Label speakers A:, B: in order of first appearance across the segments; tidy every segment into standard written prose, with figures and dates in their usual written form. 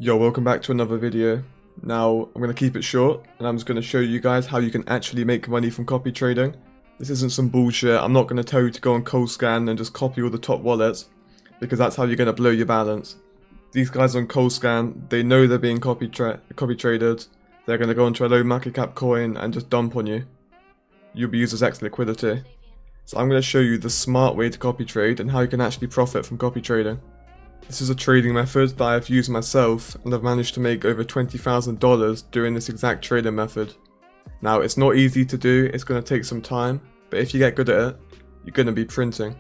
A: Yo, welcome back to another video. Now, I'm going to keep it short, and I'm just going to show you guys how you can actually make money from copy trading. This isn't some bullshit. I'm not going to tell you to go on ColdScan and just copy all the top wallets, because that's how you're going to blow your balance. These guys on ColdScan, they know they're being copy traded. They're going to go into a low market cap coin and just dump on you. You'll be used as X liquidity. So I'm going to show you the smart way to copy trade and how you can actually profit from copy trading. This is a trading method that I've used myself, and I've managed to make over $20,000 doing this exact trading method. Now, it's not easy to do, it's going to take some time, but if you get good at it, you're going to be printing.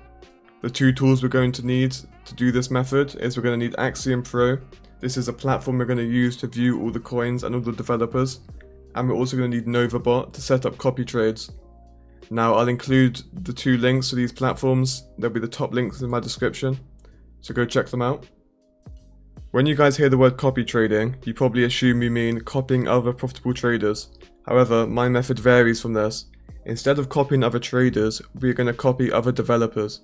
A: The two tools we're going to need to do this method is we're going to need Axiom Pro. This is a platform we're going to use to view all the coins and all the developers, and we're also going to need NovaBot to set up copy trades. Now, I'll include the two links to these platforms. They'll be the top links in my description. So go check them out. When you guys hear the word copy trading, you probably assume we mean copying other profitable traders. However, my method varies from this. Instead of copying other traders, we're going to copy other developers.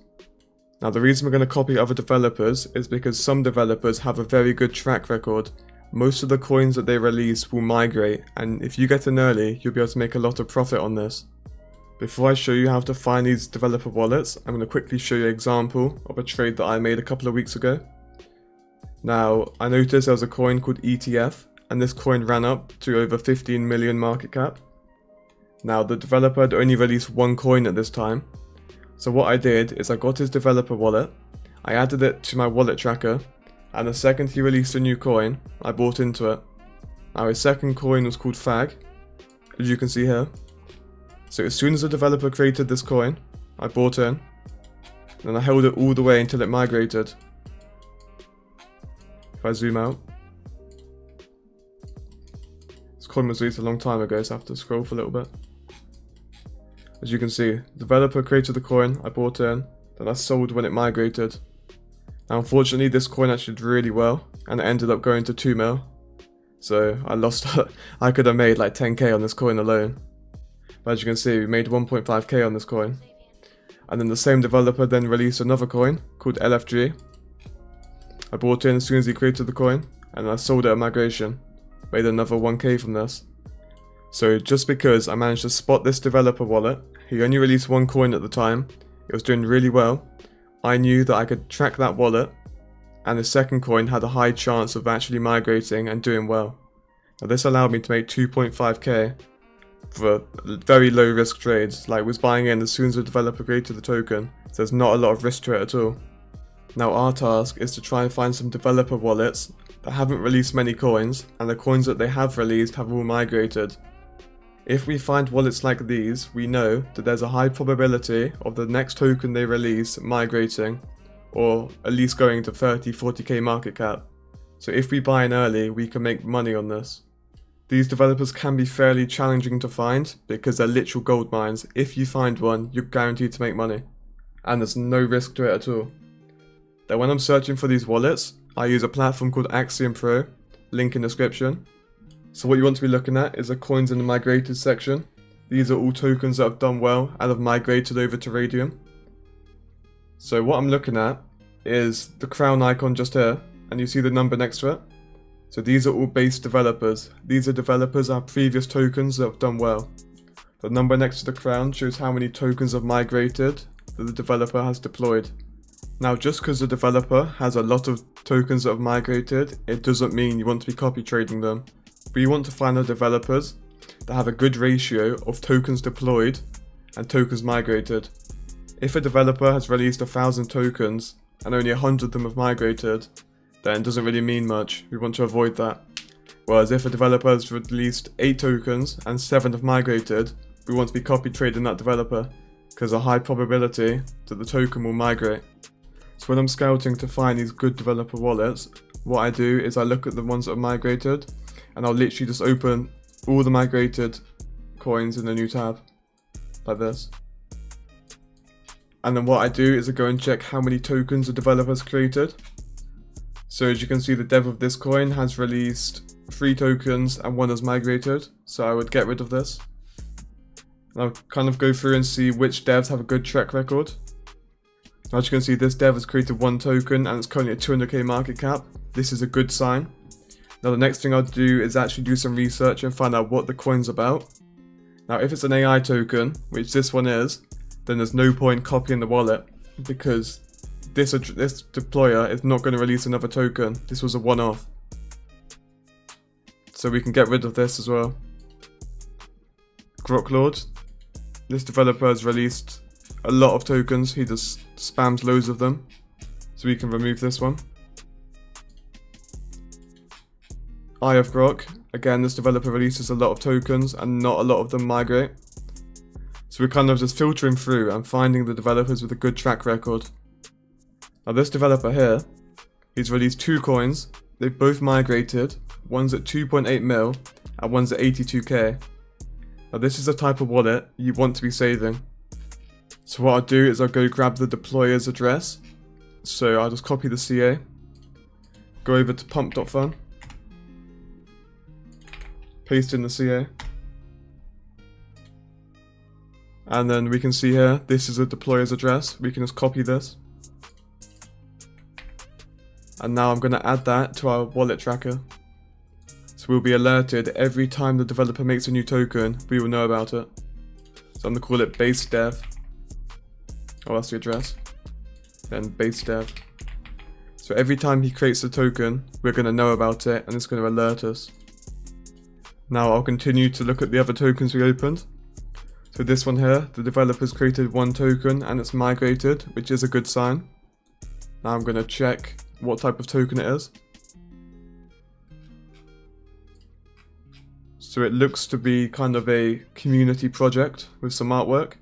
A: Now, the reason we're going to copy other developers is because some developers have a very good track record. Most of the coins that they release will migrate, and if you get in early, you'll be able to make a lot of profit on this. Before I show you how to find these developer wallets, I'm going to quickly show you an example of a trade that I made a couple of weeks ago. Now, I noticed there was a coin called ETF, and this coin ran up to over 15 million market cap. Now, the developer had only released one coin at this time. So what I did is I got his developer wallet, I added it to my wallet tracker, and the second he released a new coin, I bought into it. Now, his second coin was called FAG, as you can see here. So as soon as the developer created this coin, I bought in, and I held it all the way until it migrated. If I zoom out, this coin was released a long time ago, so I have to scroll for a little bit. As you can see, the developer created the coin, I bought in, then I sold when it migrated. Now unfortunately this coin actually did really well, and it ended up going to 2 mil. So I lost, I could have made like 10k on this coin alone. But as you can see, we made 1.5k on this coin. And then the same developer then released another coin called LFG. I bought in as soon as he created the coin, and I sold it at migration. Made another 1k from this. So just because I managed to spot this developer wallet, he only released one coin at the time, it was doing really well, I knew that I could track that wallet, and the second coin had a high chance of actually migrating and doing well. Now this allowed me to make 2.5k. For very low risk trades, like was buying in as soon as the developer created the token, so there's not a lot of risk to it at all. Now our task is to try and find some developer wallets that haven't released many coins, and the coins that they have released have all migrated. If we find wallets like these, we know that there's a high probability of the next token they release migrating, or at least going to 30-40k market cap. So if we buy in early, we can make money on this. These developers can be fairly challenging to find because they're literal gold mines. If you find one, you're guaranteed to make money. And there's no risk to it at all. Then when I'm searching for these wallets, I use a platform called Axiom Pro, link in description. So what you want to be looking at is the coins in the migrated section. These are all tokens that have done well and have migrated over to Radium. So what I'm looking at is the crown icon just here, and you see the number next to it. So these are all base developers. These are developers that have previous tokens that have done well. The number next to the crown shows how many tokens have migrated that the developer has deployed. Now just because the developer has a lot of tokens that have migrated, it doesn't mean you want to be copy trading them. We want to find the developers that have a good ratio of tokens deployed and tokens migrated. If a developer has released 1,000 tokens and only 100 of them have migrated, then it doesn't really mean much. We want to avoid that. Whereas if a developer has released 8 tokens and 7 have migrated, we want to be copy trading that developer because there's a high probability that the token will migrate. So when I'm scouting to find these good developer wallets, what I do is I look at the ones that have migrated, and I'll literally just open all the migrated coins in a new tab like this. And then what I do is I go and check how many tokens the developer's created. So as you can see, the dev of this coin has released 3 tokens and 1 has migrated, so I would get rid of this. And I'll kind of go through and see which devs have a good track record. As you can see, this dev has created 1 token and it's currently at 200k market cap. This is a good sign. Now the next thing I'll do is actually do some research and find out what the coin's about. Now if it's an AI token, which this one is, then there's no point copying the wallet, because this deployer is not going to release another token. This was a one-off. So we can get rid of this as well. Groklord. This developer has released a lot of tokens. He just spams loads of them. So we can remove this one. Eye of Grok. Again, this developer releases a lot of tokens and not a lot of them migrate. So we're kind of just filtering through and finding the developers with a good track record. Now this developer here, he's released 2 coins. They've both migrated. One's at 2.8 mil and one's at 82k. Now this is the type of wallet you want to be saving. So what I'll do is I'll go grab the deployer's address. So I'll just copy the CA. Go over to pump.fun. Paste in the CA. And then we can see here, this is a deployer's address. We can just copy this. And now I'm going to add that to our wallet tracker. So we'll be alerted every time the developer makes a new token, we will know about it. So I'm going to call it base dev. Oh, that's the address. Then base dev. So every time he creates a token, we're going to know about it and it's going to alert us. Now I'll continue to look at the other tokens we opened. So this one here, the developer's created 1 token and it's migrated, which is a good sign. Now I'm going to check what type of token it is. So it looks to be kind of a community project with some artwork.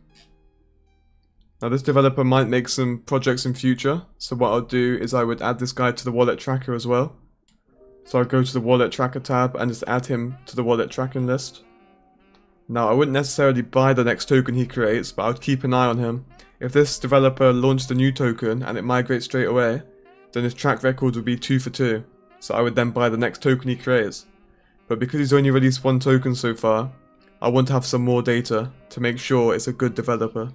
A: Now this developer might make some projects in future, so what I'll do is I would add this guy to the wallet tracker as well. So I'll go to the wallet tracker tab and just add him to the wallet tracking list. Now I wouldn't necessarily buy the next token he creates, but I would keep an eye on him. If this developer launched a new token and it migrates straight away, then his track record would be 2 for 2. So I would then buy the next token he creates. But because he's only released 1 token so far, I want to have some more data to make sure it's a good developer.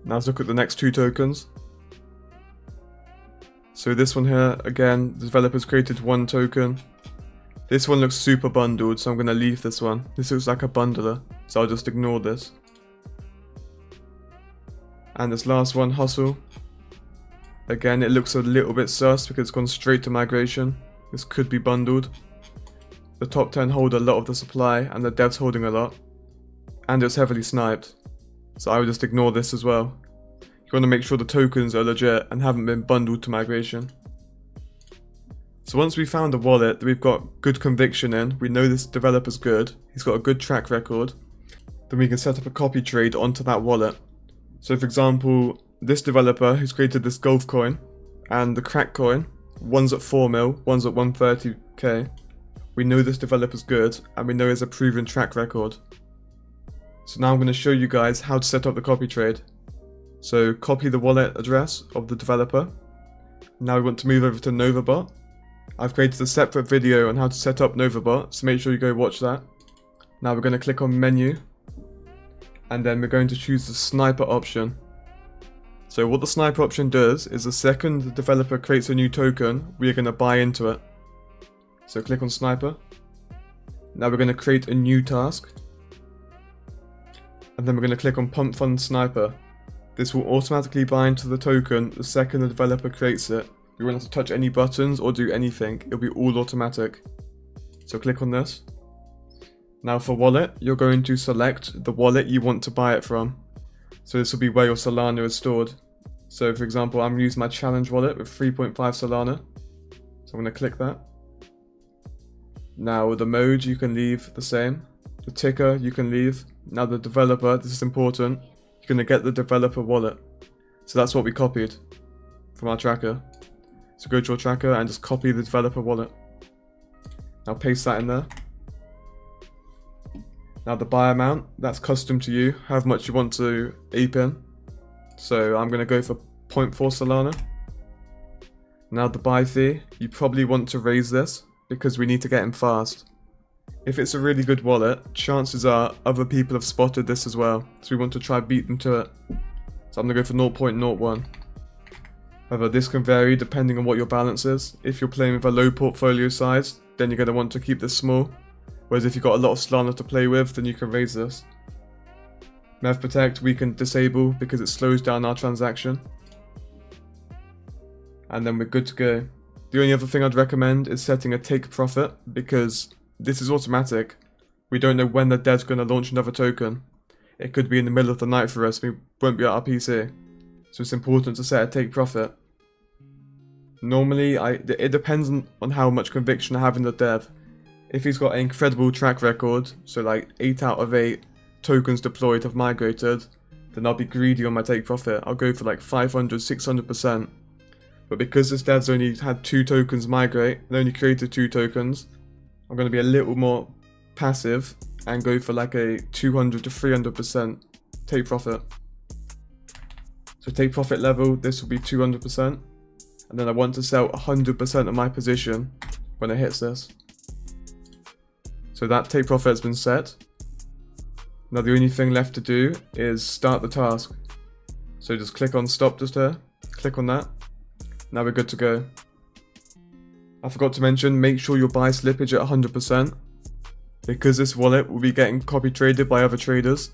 A: Now let's look at the next 2 tokens. So this one here, again, the developer's created 1 token. This one looks super bundled, so I'm going to leave this one. This looks like a bundler, so I'll just ignore this. And this last one, Hustle. Again, it looks a little bit sus because it's gone straight to migration. This could be bundled. The top 10 hold a lot of the supply, and the dev's holding a lot. And it's heavily sniped. So I would just ignore this as well. You want to make sure the tokens are legit and haven't been bundled to migration. So once we've found a wallet that we've got good conviction in, we know this developer's good, he's got a good track record, then we can set up a copy trade onto that wallet. So for example, this developer who's created this golf coin and the crack coin, one's at 4 mil, one's at 130k. We know this developer's good and we know he has a proven track record. So now I'm going to show you guys how to set up the copy trade. So copy the wallet address of the developer. Now we want to move over to NovaBot. I've created a separate video on how to set up NovaBot, so make sure you go watch that. Now we're going to click on menu. And then we're going to choose the sniper option. So what the sniper option does is the second the developer creates a new token, we are going to buy into it. So click on sniper. Now we're going to create a new task. And then we're going to click on pump fund sniper. This will automatically bind to the token the second the developer creates it. You won't have to touch any buttons or do anything, it'll be all automatic. So click on this. Now for wallet, you're going to select the wallet you want to buy it from. So this will be where your Solana is stored. So for example, I'm using my challenge wallet with 3.5 Solana. So I'm going to click that. Now the mode you can leave the same. The ticker you can leave. Now the developer, this is important. You're going to get the developer wallet. So that's what we copied from our tracker. So go to your tracker and just copy the developer wallet. Now paste that in there. Now the buy amount, that's custom to you, how much you want to ape in. So I'm going to go for 0.4 Solana. Now the buy fee, you probably want to raise this because we need to get him fast. If it's a really good wallet, chances are other people have spotted this as well. So we want to try beat them to it. So I'm going to go for 0.01. However, this can vary depending on what your balance is. If you're playing with a low portfolio size, then you're going to want to keep this small. Whereas if you've got a lot of Solana to play with, then you can raise this. Mev Protect we can disable because it slows down our transaction. And then we're good to go. The only other thing I'd recommend is setting a take profit, because this is automatic. We don't know when the dev's going to launch another token. It could be in the middle of the night for us, we won't be at our PC. So it's important to set a take profit. Normally, it depends on how much conviction I have in the dev. If he's got an incredible track record, so like 8 out of 8 tokens deployed have migrated, then I'll be greedy on my take profit. I'll go for like 500, 600%. But because this dev's only had 2 tokens migrate, and only created 2 tokens, I'm going to be a little more passive and go for like a 200 to 300% take profit. So take profit level, this will be 200%. And then I want to sell 100% of my position when it hits this. So that take profit has been set. Now the only thing left to do is start the task. So just click on stop just here, click on that. Now we're good to go. I forgot to mention, make sure your buy slippage at 100%. Because this wallet will be getting copy traded by other traders.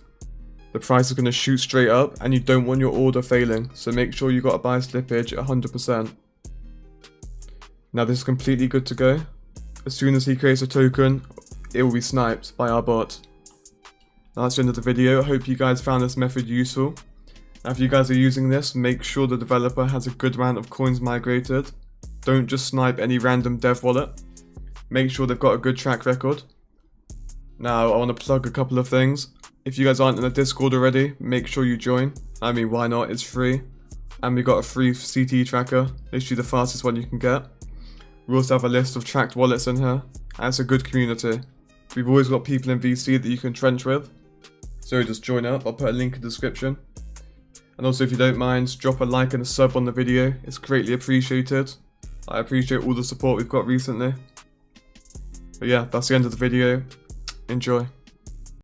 A: The price is going to shoot straight up and you don't want your order failing. So make sure you got a buy slippage at 100%. Now this is completely good to go. As soon as he creates a token, it will be sniped by our bot. Now that's the end of the video. I hope you guys found this method useful. Now if you guys are using this, make sure the developer has a good amount of coins migrated. Don't just snipe any random dev wallet. Make sure they've got a good track record. Now I want to plug a couple of things. If you guys aren't in the Discord already, make sure you join. I mean, why not? It's free. And we got a free CT tracker, literally the fastest one you can get. We also have a list of tracked wallets in here, and it's a good community. We've always got people in VC that you can trench with. So just join up, I'll put a link in the description. And also if you don't mind, drop a like and a sub on the video, it's greatly appreciated. I appreciate all the support we've got recently. But yeah, that's the end of the video. Enjoy.